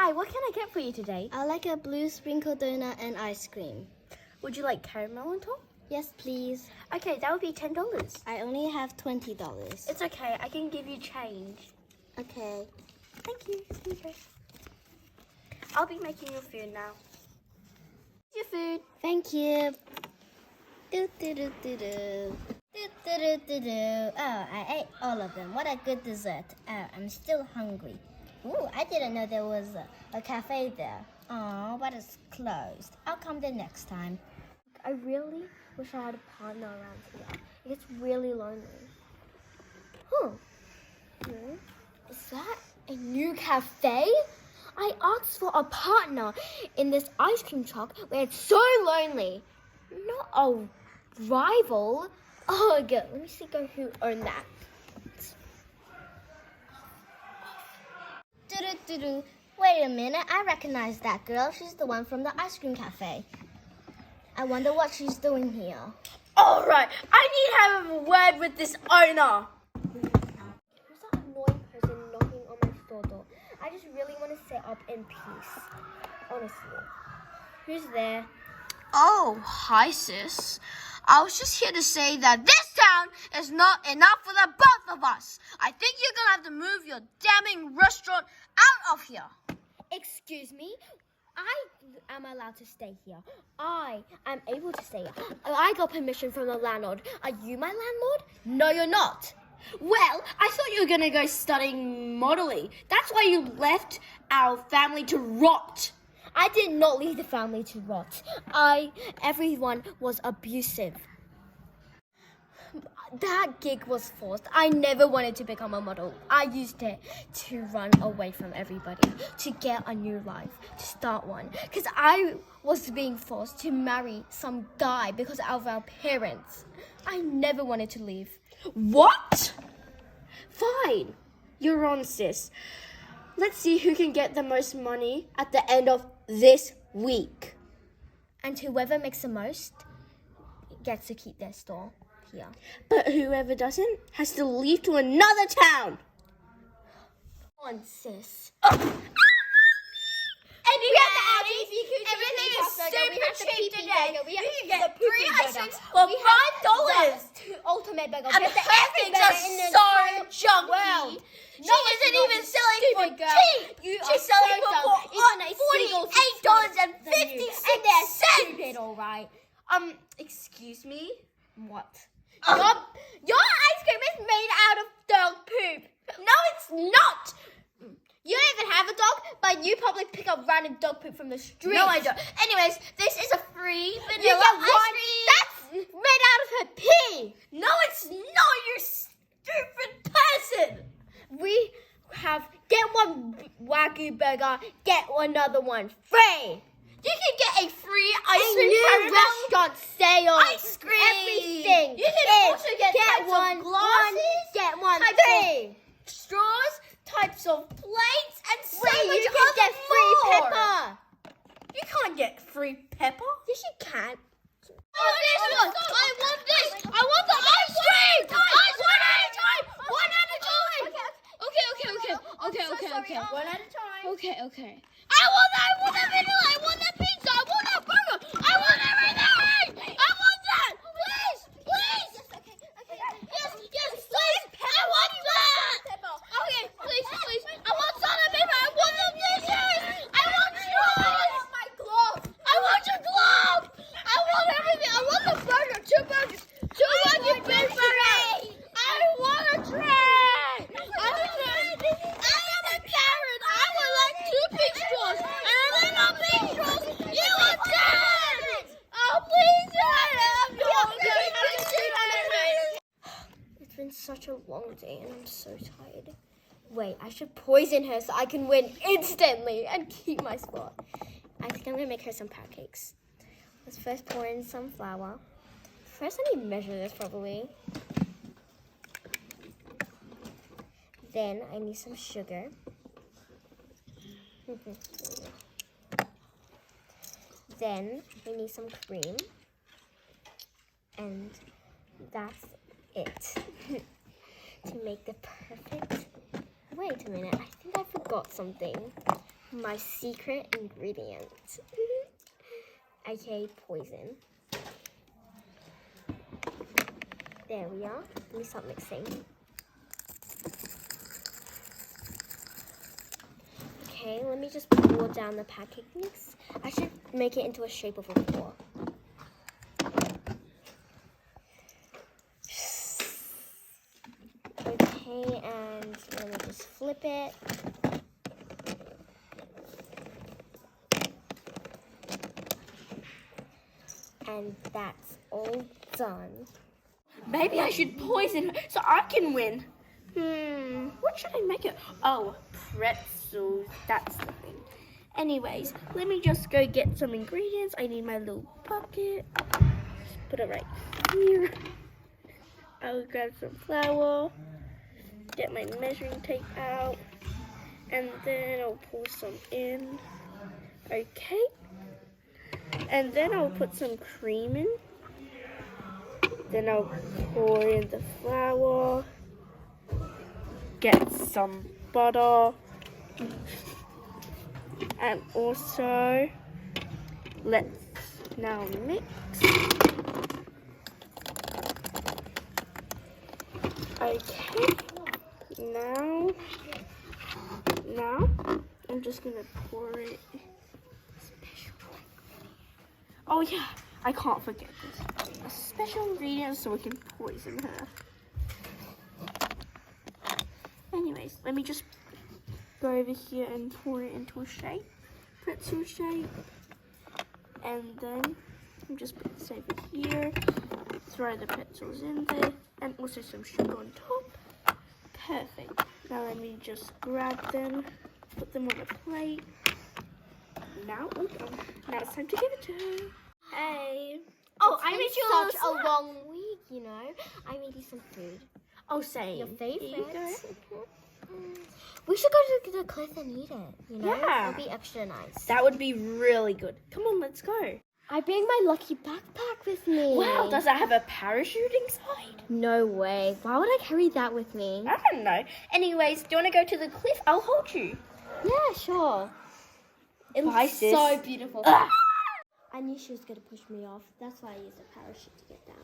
Hi, what can I get for you today? I like a blue sprinkle donut and ice cream. Would you like caramel on top? Yes, please. Okay, that would be $10. I only have $20. It's okay, I can give you change. Okay. Thank you. Here you go. I'll be making your food now. Your food. Thank you. Do do do do do. Do do do do do. Oh, I ate all of them. What a good dessert. Oh, I'm still hungry. Ooh, I didn't know there was a cafe there. Oh, but it's closed. I'll come there next time. I really wish I had a partner around here. It gets really lonely. Is that a new cafe? I asked for a partner in this ice cream truck where it's so lonely. Not a rival. Oh, good. Let me see who owned that. Do-do-do-do. Wait a minute, I recognize that girl. She's the one from the ice cream cafe. I wonder what she's doing here. All right, I need to have a word with this owner. Who's that annoying person knocking on my store door? I just really want to sit up in peace. Honestly. Who's there? Oh, hi, sis. I was just here to say that this town is not enough for the both of us. I think you're going to have to move your damning restaurant out of here. Excuse me? I am allowed to stay here. I am able to stay here. I got permission from the landlord. Are you my landlord? No, you're not. Well, I thought you were going to go studying modeling. That's why you left our family to rot. I did not leave the family to rot. Everyone was abusive. That gig was forced. I never wanted to become a model. I used it to run away from everybody, to get a new life, to start one. Because I was being forced to marry some guy because of our parents. I never wanted to leave. What? Fine. You're on, sis. Let's see who can get the most money at the end of this week. And whoever makes the most gets to keep their store here. But whoever doesn't has to leave to another town. Come on, sis. Everything is super cheap today. We can get free ice cream for $5. Ultimate burger. And everything's just so junky. Well, She isn't even selling for cheap. She's selling for $48.56. Stupid, all right. Excuse me. What? Oh. Your ice cream is made out of dog poop. No, it's not. You don't even have a dog, but you probably pick up random dog poop from the street. No, I don't. Anyways, this is a free You vanilla get ice one. cream. That's made out of her pee. No, it's not. You stupid person. We have get one Wagyu burger, get another one free. You can get a free ice A cream new from restaurant sale. Ice cream. Everything. You can is also get types one, of glasses, get one types free. of straws, types of plates, and so Wait, much you can other get free more. pepper. You can't get free pepper. Yes, you can. Oh, this one! I want this! I want the ice cream! Guys, one at a time! One at a time! Okay. One at a time. Okay. I want that vanilla! I want that pizza! I want that burger! I want everything! I want that! Please! Yes, please! I want that! Okay, please! I want salt and pepper! I want the dishes! I want straws! I want your glove! I want everything! I want the burger! 2 burgers! 2 Wagyu beef burgers! I want a tray! I am a Karen! I would like 2 pink straws! And a little pink straws! You are dead! Oh, please! It's been such a long day and I'm so tired. Wait, I should poison her so I can win instantly and keep my spot. I think I'm gonna make her some pancakes. Let's first pour in some flour. First I need to measure this properly. Then I need some sugar. Then we need some cream. And that's it. To make the perfect... Wait a minute, I think I forgot something. my secret ingredient. Okay, poison. There we are. Let me start mixing. Okay, let me just pour down the pancake mix. I should make it into a shape of a pour. Okay, and let me just flip it. And that's all done. Maybe I should poison her so I can win. What should I make it? Oh, pretzels. That's the thing. Anyways, let me just go get some ingredients. I need my little bucket. Just put it right here. I'll grab some flour. Get my measuring tape out. And then I'll pour some in. Okay. And then I'll put some cream in. Then I'll pour in the flour. Get some butter. And also, let's now mix. Okay. Now, I'm just gonna pour it. Oh yeah, I can't forget this. A special ingredient so we can poison her. Anyways, let me just go over here and pour it into a shape, pretzel shape. And then I'm just put this over here, throw the pretzels in there, and also some sugar on top. Perfect. Now let me just grab them, put them on a plate. Now it's time to give it to her. Hey. Oh, I made you a such little a snack. long week, you know. I made you some food. Oh, same. Your Here you go. favorites. We should go to the cliff and eat it, you know? Yeah. It'll be extra nice. That would be really good. Come on, let's go. I bring my lucky backpack with me. Wow, does that have a parachute inside? No way. Why would I carry that with me? I don't know. Anyways, do you want to go to the cliff? I'll hold you. Yeah, sure. It Bye, looks sis. so beautiful. Ah! I knew she was going to push me off. That's why I used a parachute to get down.